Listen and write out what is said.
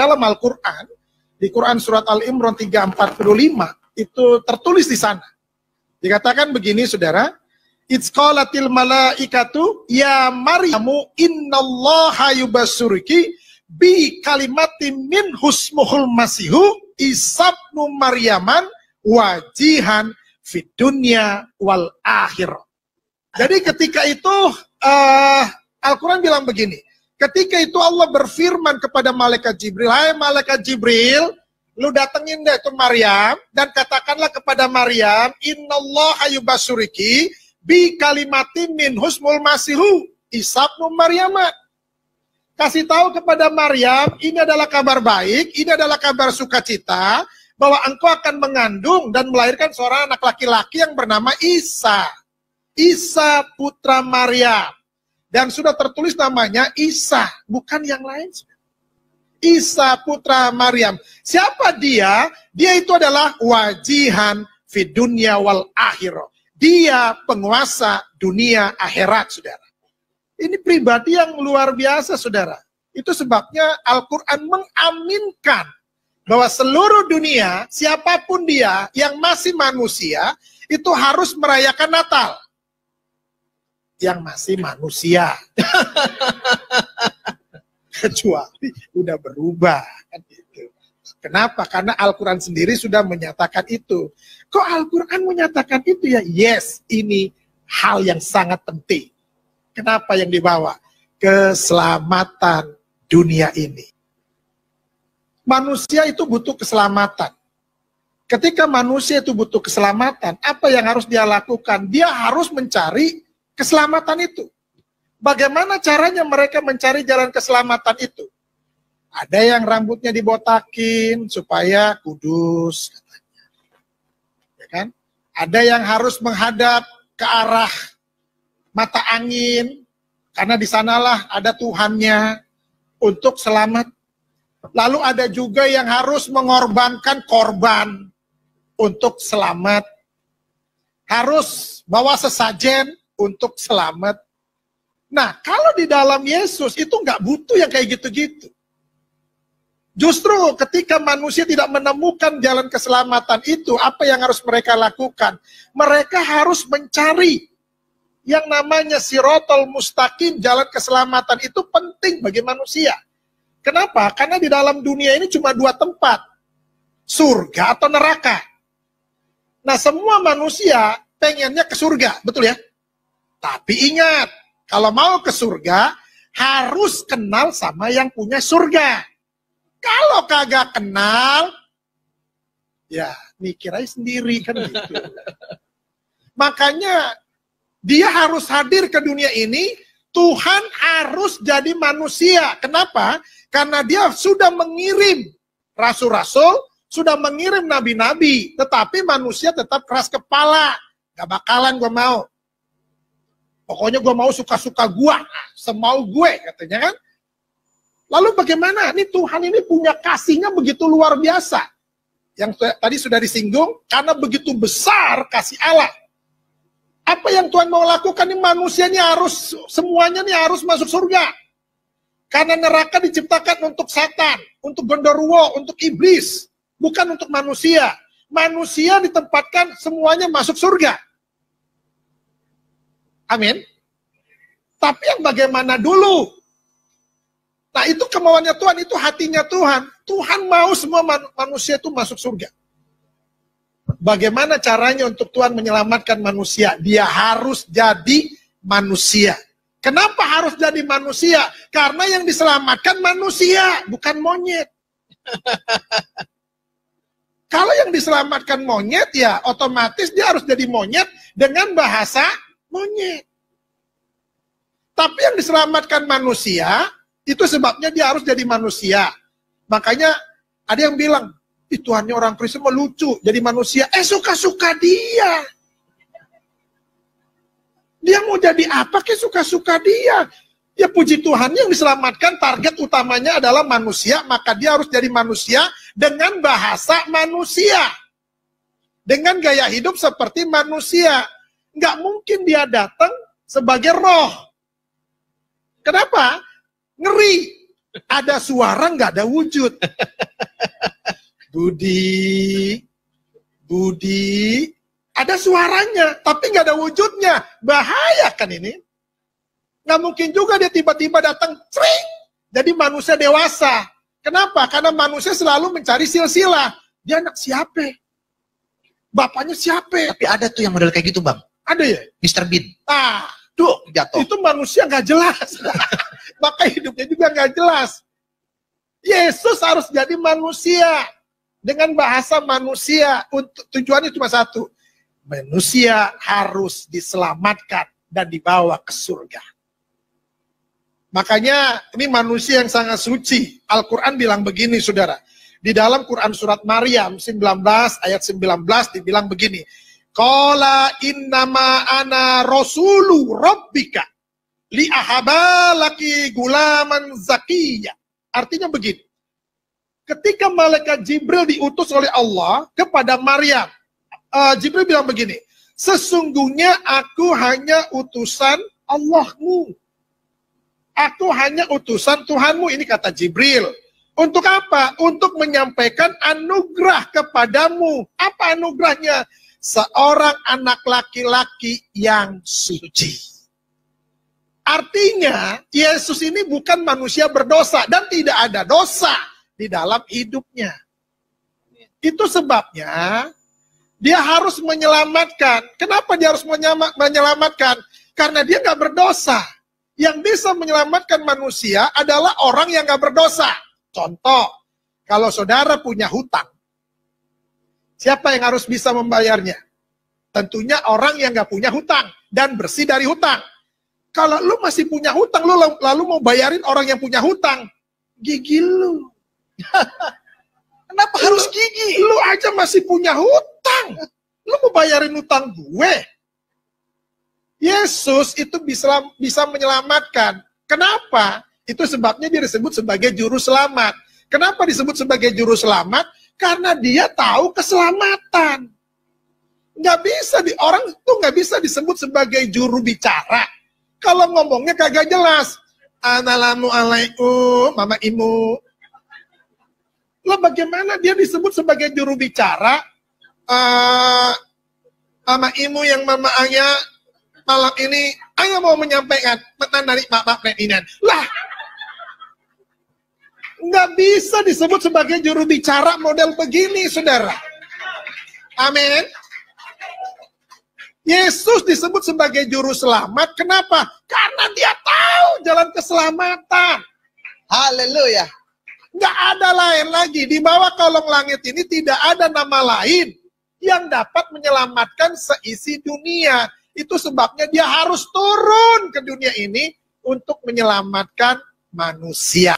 dalam Al-Quran, di Quran surat Al-Imran 3:45, itu tertulis di sana. Dikatakan begini, saudara. It's qalatil malaikatu ya Maryamu innallaha yubassuruki bi kalimatin min husmuhul masihu isabnu Maryaman wajihan fid dunya wal akhirah. Jadi ketika itu Al-Quran bilang begini, ketika itu Allah berfirman kepada malaikat Jibril, hai malaikat Jibril, lu datengin deh tuh Maryam dan katakanlah kepada Maryam, innallaha yubassuruki bi kalimatin min husmul masihu isabnu Maryama. Kasih tahu kepada Maryam, ini adalah kabar baik, ini adalah kabar sukacita, bahwa engkau akan mengandung dan melahirkan seorang anak laki-laki yang bernama Isa. Isa putra Maryam. Dan sudah tertulis namanya Isa, bukan yang lain. Isa putra Maryam. Siapa dia? Dia itu adalah wajihan fid dunya wal akhirah. Dia penguasa dunia akhirat, saudara. Ini pribadi yang luar biasa, saudara. Itu sebabnya Al-Quran mengaminkan bahwa seluruh dunia, siapapun dia yang masih manusia, itu harus merayakan Natal. Yang masih manusia. Kecuali udah berubah. Kan gitu. Kenapa? Karena Al-Quran sendiri sudah menyatakan itu. Kok Al-Quran menyatakan itu ya? Yes, ini hal yang sangat penting. Kenapa yang dibawa? Keselamatan dunia ini. Manusia itu butuh keselamatan. Ketika manusia itu butuh keselamatan, apa yang harus dia lakukan? Dia harus mencari keselamatan itu. Bagaimana caranya mereka mencari jalan keselamatan itu? Ada yang rambutnya dibotakin supaya kudus, katanya. Ya kan? Ada yang harus menghadap ke arah mata angin, karena di sanalah ada Tuhannya untuk selamat. Lalu ada juga yang harus mengorbankan korban untuk selamat. Harus bawa sesajen untuk selamat. Nah, kalau di dalam Yesus itu nggak butuh yang kayak gitu-gitu. Justru ketika manusia tidak menemukan jalan keselamatan itu, apa yang harus mereka lakukan? Mereka harus mencari yang namanya sirotol mustaqim, jalan keselamatan itu penting bagi manusia. Kenapa? Karena di dalam dunia ini cuma dua tempat, surga atau neraka. Nah, semua manusia pengennya ke surga, betul ya? Tapi ingat, kalau mau ke surga, harus kenal sama yang punya surga. Kalau kagak kenal, ya mikir aja sendiri kan gitu. Makanya dia harus hadir ke dunia ini, Tuhan harus jadi manusia. Kenapa? Karena dia sudah mengirim rasul-rasul, sudah mengirim nabi-nabi, tetapi manusia tetap keras kepala. Gak bakalan gue mau. Pokoknya gue mau suka-suka gue, semau gue katanya kan. Lalu bagaimana? Ini Tuhan ini punya kasihnya begitu luar biasa. Yang tadi sudah disinggung, karena begitu besar kasih Allah. Apa yang Tuhan mau lakukan? Ini manusia ini harus, semuanya ini harus masuk surga. Karena neraka diciptakan untuk setan, untuk genderuwo, untuk iblis. Bukan untuk manusia. Manusia ditempatkan semuanya masuk surga. Amin. Tapi yang bagaimana dulu? Nah, itu kemauannya Tuhan, itu hatinya Tuhan. Tuhan mau semua manusia itu masuk surga. Bagaimana caranya untuk Tuhan menyelamatkan manusia? Dia harus jadi manusia. Kenapa harus jadi manusia? Karena yang diselamatkan manusia, bukan monyet. Kalau yang diselamatkan monyet, ya otomatis dia harus jadi monyet dengan bahasa monyet. Tapi yang diselamatkan manusia, itu sebabnya dia harus jadi manusia. Makanya ada yang bilang, Tuhannya orang Kristen mau lucu, jadi manusia. Suka-suka dia. Dia mau jadi apa ke suka-suka dia. Ya puji Tuhan, yang diselamatkan target utamanya adalah manusia, maka dia harus jadi manusia dengan bahasa manusia. Dengan gaya hidup seperti manusia. Nggak mungkin dia datang sebagai roh. Kenapa? Ngeri. Ada suara, nggak ada wujud. Budi, Budi, ada suaranya, tapi nggak ada wujudnya. Bahaya kan ini? Nggak mungkin juga dia tiba-tiba datang, cring, jadi manusia dewasa. Kenapa? Karena manusia selalu mencari silsilah. Dia anak siapa? Bapaknya siapa? Tapi ada tuh yang model kayak gitu, Bang. Ada ya? Mr. Bean. Ah, Tuh, jatuh. itu manusia nggak jelas. Maka hidupnya juga nggak jelas. Yesus harus jadi manusia. Dengan bahasa manusia. Untuk tujuannya cuma satu. Manusia harus diselamatkan dan dibawa ke surga. Makanya ini manusia yang sangat suci. Al-Quran bilang begini, saudara. Di dalam Quran surat Maryam 19 ayat 19 dibilang begini. Qala innama ana rasulu rabbika li'ahaba laki gulaman zakiyya. Artinya begini. Ketika malaikat Jibril diutus oleh Allah kepada Maryam, Jibril bilang begini, sesungguhnya aku hanya utusan Allahmu. Aku hanya utusan Tuhanmu, ini kata Jibril. Untuk apa? Untuk menyampaikan anugerah kepadamu. Apa anugerahnya? Seorang anak laki-laki yang suci. Artinya, Yesus ini bukan manusia berdosa dan tidak ada dosa di dalam hidupnya. Itu sebabnya dia harus menyelamatkan. Kenapa dia harus menyelamatkan? Karena dia nggak berdosa. Yang bisa menyelamatkan manusia adalah orang yang nggak berdosa. Contoh, kalau saudara punya hutang, siapa yang harus bisa membayarnya? Tentunya orang yang nggak punya hutang dan bersih dari hutang. Kalau lu masih punya hutang, lu lalu mau bayarin orang yang punya hutang, gigi lu. Kenapa harus gigi? Lu aja masih punya hutang. Lu mau bayarin hutang gue? Yesus itu bisa menyelamatkan. Kenapa? Itu sebabnya dia disebut sebagai juru selamat. Kenapa disebut sebagai juru selamat? Karena dia tahu keselamatan. Nggak bisa orang tuh nggak bisa disebut sebagai juru bicara. Kalau ngomongnya kagak jelas. Assalamualaikum, mama imu. Lah bagaimana dia disebut sebagai juru bicara? Mama imu yang mama ayah malam ini, ayah mau menyampaikan pesan dari Bapak Presiden. Lah, nggak bisa disebut sebagai juru bicara model begini, saudara. Amin. Yesus disebut sebagai juru selamat. Kenapa? Karena dia tahu jalan keselamatan. Haleluya. Nggak ada lain lagi. Di bawah kolong langit ini tidak ada nama lain yang dapat menyelamatkan seisi dunia. Itu sebabnya dia harus turun ke dunia ini untuk menyelamatkan manusia.